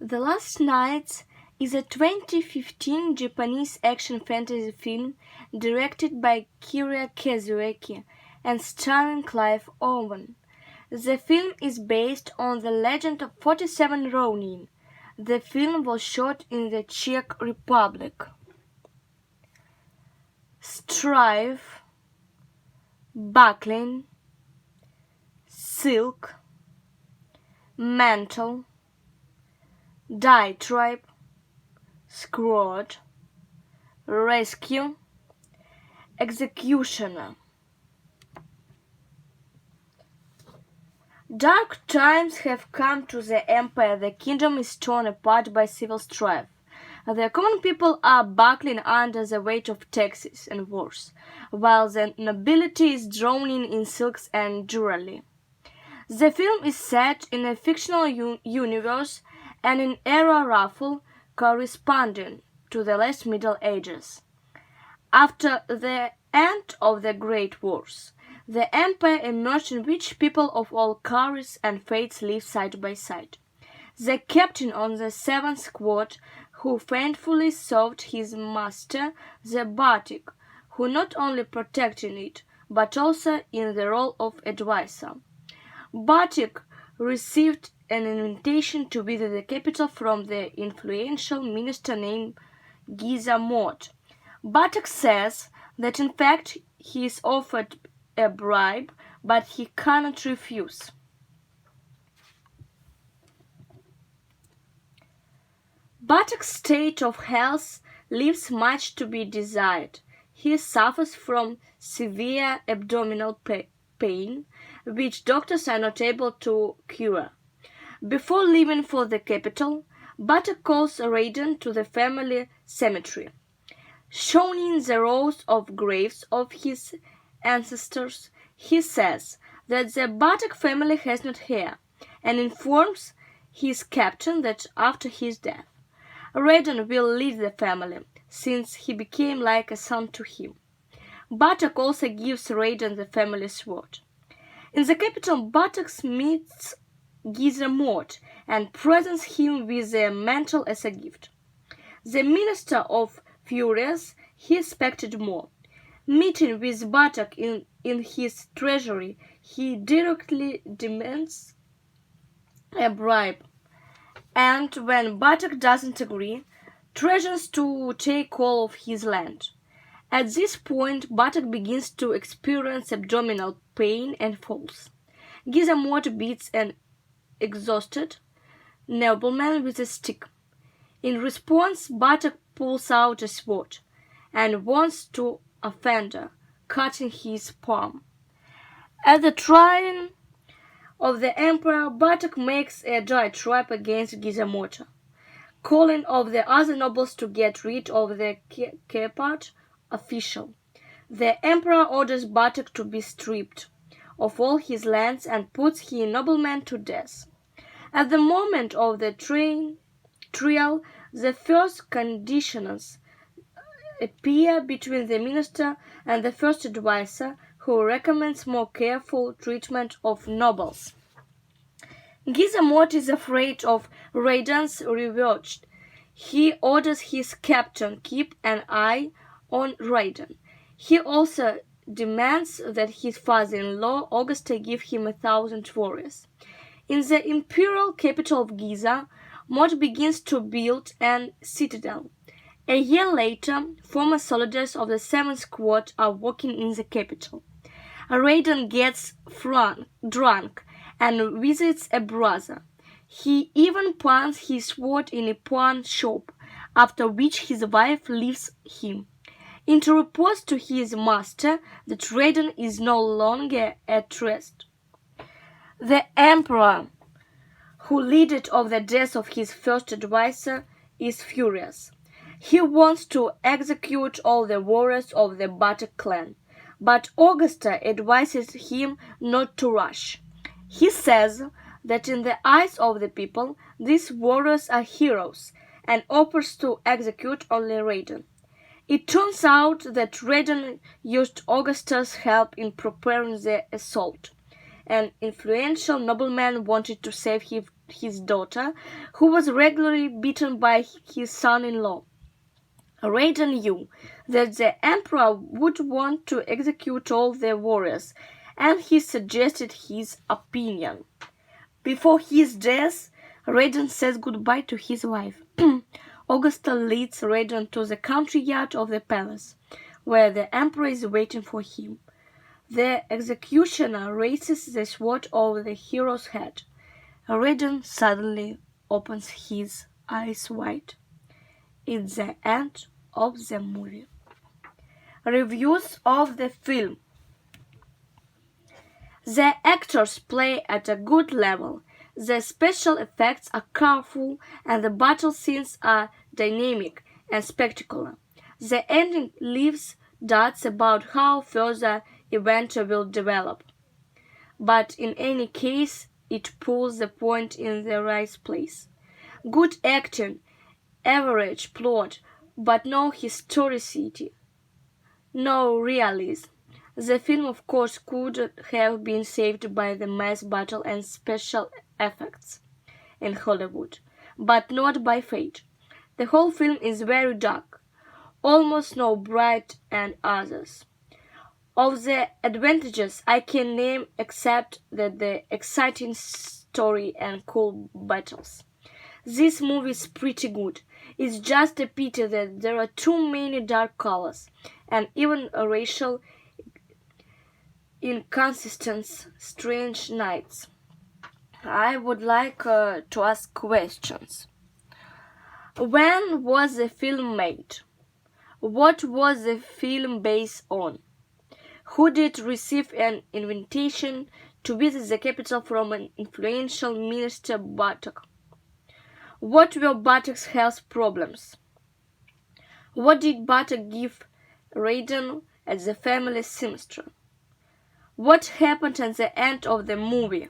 The Last Knights is a 2015 Japanese action fantasy film directed by Kira Kazueki and starring Clive Owen. The film is based on the legend of 47 Ronin. The film was shot in the Czech Republic. Strive, Buckling, Silk, Mantle, Diatribe, Squad, Rescue, Executioner. Dark times have come to the Empire. The kingdom is torn apart by civil strife. The common people are buckling under the weight of taxes and wars, while the nobility is drowning in silks and jewelry. The film is set in a fictional universe and in era roughly corresponding to the late Middle Ages. After the end of the Great Wars, the empire emerged in which people of all colors and faiths live side by side. The captain on the 7th squad, who faithfully served his master, the Batik, who not only protected it, but also in the role of advisor. Batik received an invitation to visit the capital from the influential minister named Giza Mott. Batik says that in fact he is offered a bribe, but he cannot refuse. Batik's state of health leaves much to be desired. He suffers from severe abdominal pain, which doctors are not able to cure. Before leaving for the capital, Batik calls Raiden to the family cemetery. Showing the rows of graves of his ancestors, he says that the Batik family has not heir, and informs his captain that after his death, Raiden will lead the family, since he became like a son to him. Batik also gives Raiden the family sword. In the capital, Batik meets Giza Mott and presents him with the mantle as a gift. The Minister of Furious, he expected more. Meeting with Batik in his treasury, he directly demands a bribe, and when Batik doesn't agree, threatens to take all of his land. At this point, Batik begins to experience abdominal pain and falls. Giza Mott beats an exhausted nobleman with a stick. In response, Batik pulls out a sword and wants to offender, cutting his palm. At the trying of the emperor, Batik makes a diatribe against Giza Mott, calling on the other nobles to get rid of the Kepard official. The emperor orders Batik to be stripped of all his lands and puts his nobleman to death. At the moment of the trial, the first conditions appear between the minister and the first advisor, who recommends more careful treatment of nobles. Giza Mott is afraid of Raiden's revenge. He orders his captain keep an eye on Raiden. He also demands that his father-in-law Augusta give him 1,000 warriors. In the imperial capital of Giza, Mott begins to build an citadel. A year later, former soldiers of the 7th Squad are walking in the capital. Raiden gets drunk and visits a brother. He even pawns his sword in a pawn shop, after which his wife leaves him. It reports to his master that Raiden is no longer at rest. The emperor, who learned of the death of his first advisor, is furious. He wants to execute all the warriors of the Batik clan, but Augusta advises him not to rush. He says that in the eyes of the people, these warriors are heroes, and offers to execute only Raiden. It turns out that Raiden used Augusta's help in preparing the assault. An influential nobleman wanted to save his daughter, who was regularly beaten by his son-in-law. Raiden knew that the emperor would want to execute all the warriors, and he suggested his opinion. Before his death, Raiden says goodbye to his wife. Augusta leads Raiden to the country yard of the palace, where the emperor is waiting for him. The executioner raises the sword over the hero's head. Raiden suddenly opens his eyes wide. It's the end of the movie. Reviews of the film. The actors play at a good level. The special effects are colorful and the battle scenes are dynamic and spectacular. The ending leaves doubts about how further events will develop. But in any case, it pulls the point in the right place. Good acting, average plot, but no historicity, no realism. The film, of course, could have been saved by the mass battle and special effects in Hollywood, but not by fate. The whole film is very dark, almost no bright and others. Of the advantages I can name except that the exciting story and cool battles. This movie is pretty good. It's just a pity that there are too many dark colors and even a racial inconsistency, strange nights. I would like to ask questions. When was the film made? What was the film based on? Who did receive an invitation to visit the capital from an influential Minister Bartok? What were Bartok's health problems? What did Bartok give Raiden at the family semester? What happened at the end of the movie?